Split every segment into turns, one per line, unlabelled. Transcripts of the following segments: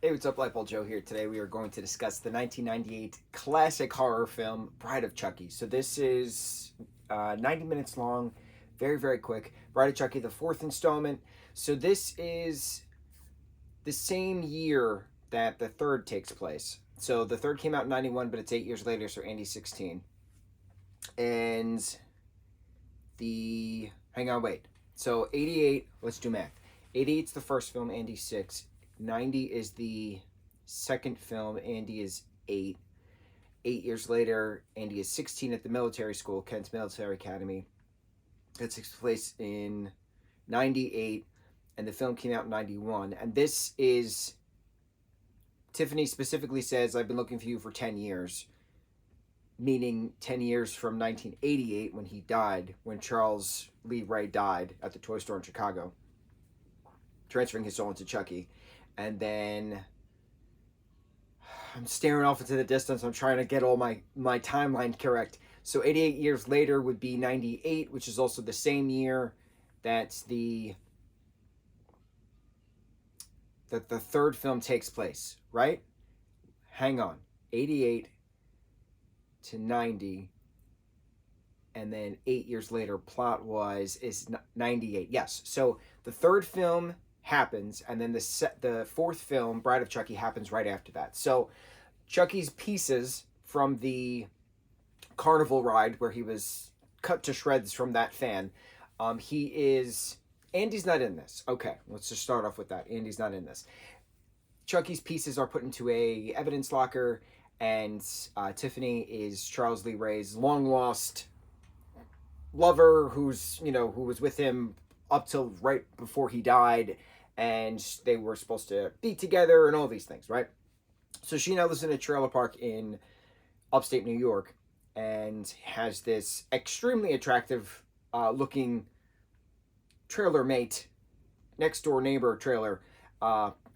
Hey, what's up, lightboltjoe here. Today we are going to discuss the 1998 classic horror film, Bride of Chucky. So this is 90 minutes long, very, very quick. Bride of Chucky, the fourth installment. So this is the same year that the third takes place. So the third came out in 91, but it's 8 years later, so Andy's 16. And hang on, wait. So 88, let's do math. 88's the first film, Andy's 6. 90 is the second film. Andy is 8. 8 years later, Andy is 16 at the military school, Kent's Military Academy. That takes place in 98, and the film came out in 91. And this is, Tiffany specifically says, I've been looking for you for 10 years, meaning 10 years from 1988 when he died, when Charles Lee Ray died at the toy store in Chicago, transferring his soul into Chucky. And then I'm staring off into the distance. I'm trying to get all my timeline correct. So 88 years later would be 98, which is also the same year that the third film takes place, right? Hang on. 88 to 90. And then 8 years later, plot-wise, is 98. Yes. So the third film happens, and then the fourth film, Bride of Chucky, happens right after that. So Chucky's pieces from the carnival ride where he was cut to shreds from that fan, Andy's not in this. Okay, let's just start off with that. Andy's not in this. Chucky's pieces are put into a evidence locker, and Tiffany is Charles Lee Ray's long lost lover who was with him up till right before he died, and they were supposed to be together and all these things, right? So she now lives in a trailer park in upstate New York and has this extremely attractive looking trailer mate, next door neighbor trailer,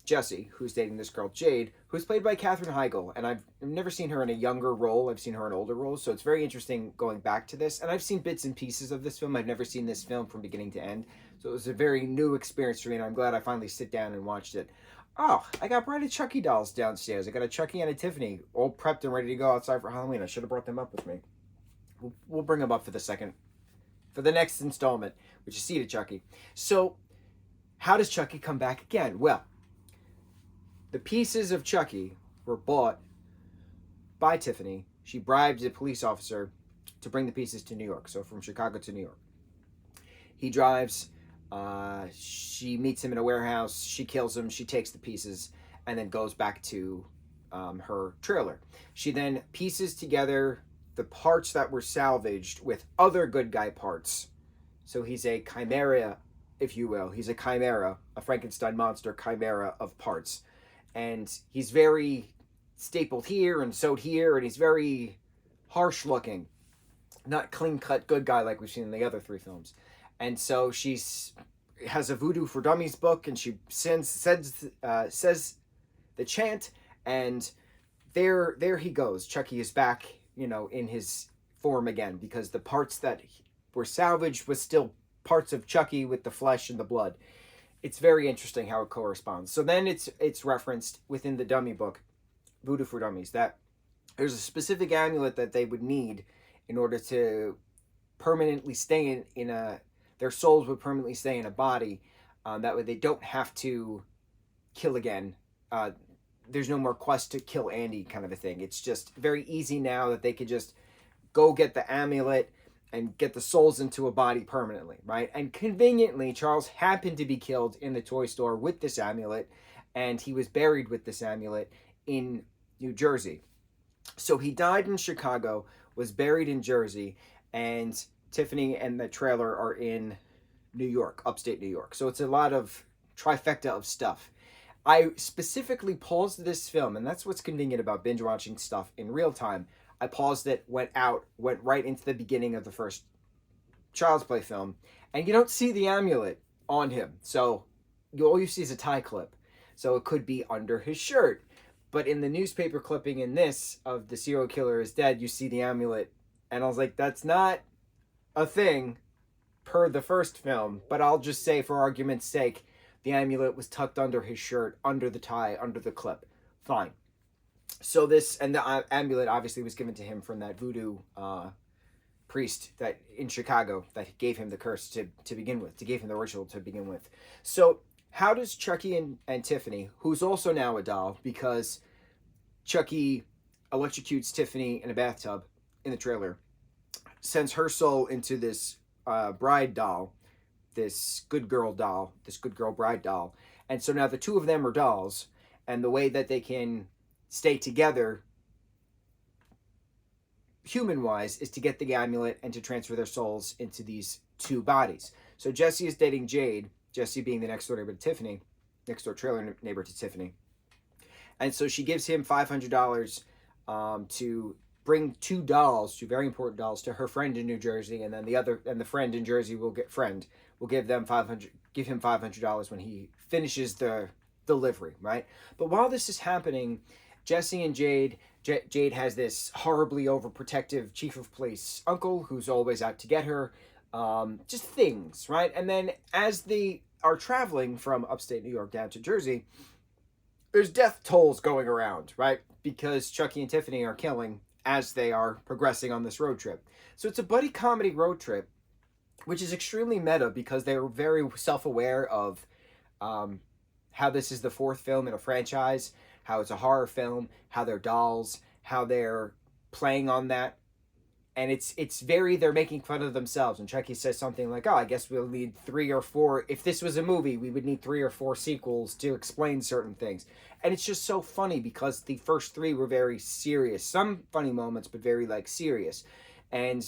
Jesse, who's dating this girl Jade, who's played by Katherine Heigl. And I've never seen her in a younger role. I've seen her in older roles. So it's very interesting going back to this. And I've seen bits and pieces of this film. I've never seen this film from beginning to end. So it was a very new experience for me, and I'm glad I finally sit down and watched it. Oh, I got Bride of Chucky dolls downstairs. I got a Chucky and a Tiffany all prepped and ready to go outside for Halloween. I should have brought them up with me. We'll bring them up for the next installment, which is Seed of Chucky. So how does Chucky come back again? Well, the pieces of Chucky were bought by Tiffany. She bribed a police officer to bring the pieces to New York. So from Chicago to New York. He drives. She meets him in a warehouse. She kills him. She takes the pieces and then goes back to her trailer. She then pieces together the parts that were salvaged with other good guy parts. So he's a chimera, if you will. He's a chimera, a Frankenstein monster chimera of parts. And he's very stapled here and sewed here, and he's very harsh looking. Not clean-cut good guy like we've seen in the other three films. And so she has a Voodoo for Dummies book, and she says the chant, and there he goes. Chucky is back, in his form again, because the parts that were salvaged was still parts of Chucky with the flesh and the blood. It's very interesting how it corresponds. So then it's referenced within the dummy book, Voodoo for Dummies, that there's a specific amulet that they would need in order to permanently stay their souls would permanently stay in a body. That way they don't have to kill again. There's no more quest to kill Andy kind of a thing. It's just very easy now that they could just go get the amulet and get the souls into a body permanently, right? And conveniently, Charles happened to be killed in the toy store with this amulet, and he was buried with this amulet in New Jersey. So he died in Chicago, was buried in Jersey, and Tiffany and the trailer are in New York, upstate New York. So it's a lot of trifecta of stuff. I specifically paused this film, and that's what's convenient about binge watching stuff in real time. I paused it, went right into the beginning of the first Child's Play film, and you don't see the amulet on him. So all you see is a tie clip. So it could be under his shirt. But in the newspaper clipping in this of the serial killer is dead, you see the amulet. And I was like, that's not a thing per the first film. But I'll just say, for argument's sake, The amulet was tucked under his shirt, under the tie, under the clip. Fine. So this, and the amulet obviously was given to him from that voodoo priest that in Chicago that gave him the curse to begin with, to gave him the ritual to begin with. So how does Chucky and Tiffany, who's also now a doll, because Chucky electrocutes Tiffany in a bathtub in the trailer, sends her soul into this bride doll, this good girl doll, this good girl bride doll. And so now the two of them are dolls, and the way that they can stay together human wise is to get the amulet and to transfer their souls into these two bodies. So Jesse is dating Jade, Jesse being the next door neighbor to Tiffany, next door trailer neighbor to Tiffany. And so she gives him $500 to bring two dolls, two very important dolls, to her friend in New Jersey, and then the friend in Jersey will give him $500 when he finishes the delivery, right? But while this is happening, Jesse and Jade has this horribly overprotective chief of police uncle who's always out to get her, just things, right? And then as they are traveling from upstate New York down to Jersey, there's death tolls going around, right? Because Chucky and Tiffany are killing as they are progressing on this road trip. So it's a buddy comedy road trip, which is extremely meta because they're very self-aware of how this is the fourth film in a franchise, how it's a horror film, how they're dolls, how they're playing on that. And it's very, they're making fun of themselves. And Chucky says something like, oh, I guess we'll need 3 or 4. If this was a movie, we would need 3 or 4 sequels to explain certain things. And it's just so funny because the first 3 were very serious. Some funny moments, but very, serious. And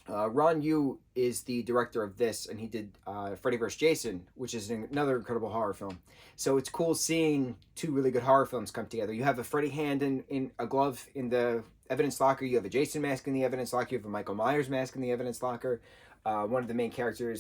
Ron Yu is the director of this, and he did Freddy vs. Jason, which is another incredible horror film. So it's cool seeing 2 really good horror films come together. You have a Freddy hand in a glove in the evidence locker. You have a Jason mask in the evidence locker. You have a Michael Myers mask in the evidence locker. One of the main character,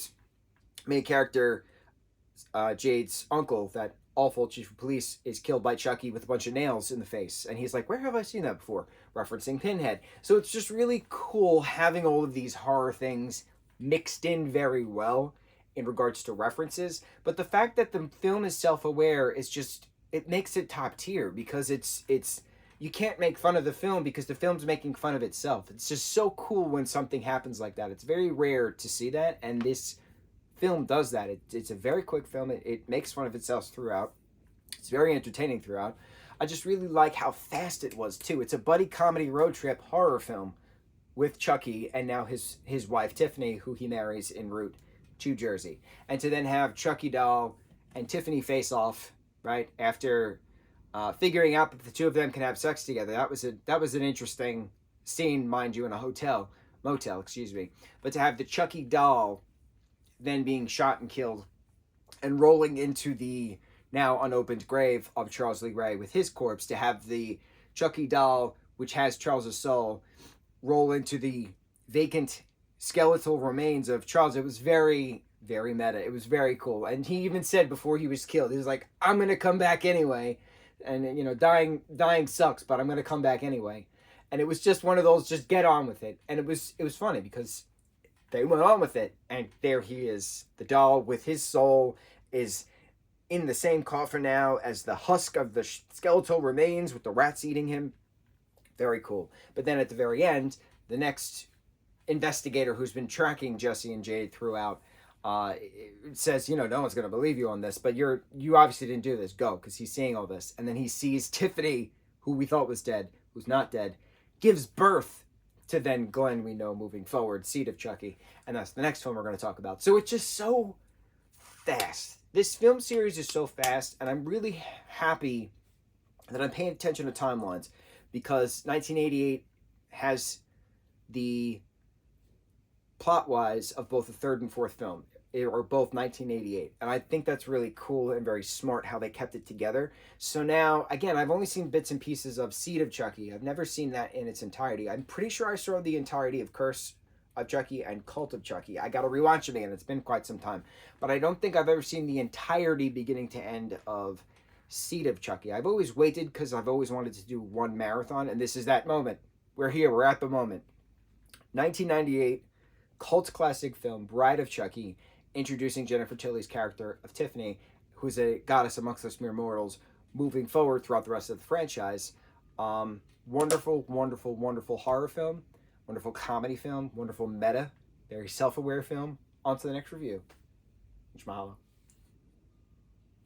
Jade's uncle, that awful chief of police, is killed by Chucky with a bunch of nails in the face. And he's like, where have I seen that before? Referencing Pinhead. So it's just really cool having all of these horror things mixed in very well in regards to references. But the fact that the film is self-aware is just, it makes it top tier because it's you can't make fun of the film because the film's making fun of itself. It's just so cool when something happens like that. It's very rare to see that, and this film does that. It's a very quick film. It makes fun of itself throughout. It's very entertaining throughout. I just really like how fast it was, too. It's a buddy comedy road trip horror film with Chucky and now his wife, Tiffany, who he marries en route to Jersey. And to then have Chucky doll and Tiffany face off, right, after figuring out that the two of them can have sex together. That was an interesting scene, mind you, in a motel, excuse me. But to have the Chucky doll then being shot and killed and rolling into the now unopened grave of Charles Lee Ray with his corpse, to have the Chucky doll, which has Charles's soul, roll into the vacant skeletal remains of Charles. It was very, very meta. It was very cool. And he even said before he was killed, he was like, I'm going to come back anyway. And, dying sucks, but I'm going to come back anyway. And it was just one of those, just get on with it. And it was funny because they went on with it. And there he is. The doll with his soul is in the same coffin now as the husk of the skeletal remains with the rats eating him. Very cool. But then at the very end, the next investigator who's been tracking Jesse and Jade throughout says, no one's going to believe you on this, but you obviously didn't do this. Go, because he's seeing all this. And then he sees Tiffany, who we thought was dead, who's not dead, gives birth to then Glenn, we know, moving forward, seed of Chucky. And that's the next film we're going to talk about. So it's just so fast. This film series is so fast, and I'm really happy that I'm paying attention to timelines, because 1988 has the plot-wise of both the third and fourth film, or both 1988. And I think that's really cool and very smart how they kept it together. So now, again, I've only seen bits and pieces of Seed of Chucky. I've never seen that in its entirety. I'm pretty sure I saw the entirety of Curse of Chucky and Cult of Chucky. I got to rewatch it again. It's been quite some time. But I don't think I've ever seen the entirety beginning to end of Seed of Chucky. I've always waited because I've always wanted to do one marathon, and this is that moment. We're here. We're at the moment. 1998, cult classic film, Bride of Chucky, introducing Jennifer Tilly's character of Tiffany who's a goddess amongst us mere mortals, moving forward throughout the rest of the franchise. Wonderful, wonderful, wonderful horror film, wonderful comedy film, wonderful meta, very self-aware film. On to the next review. Mucho mahalo.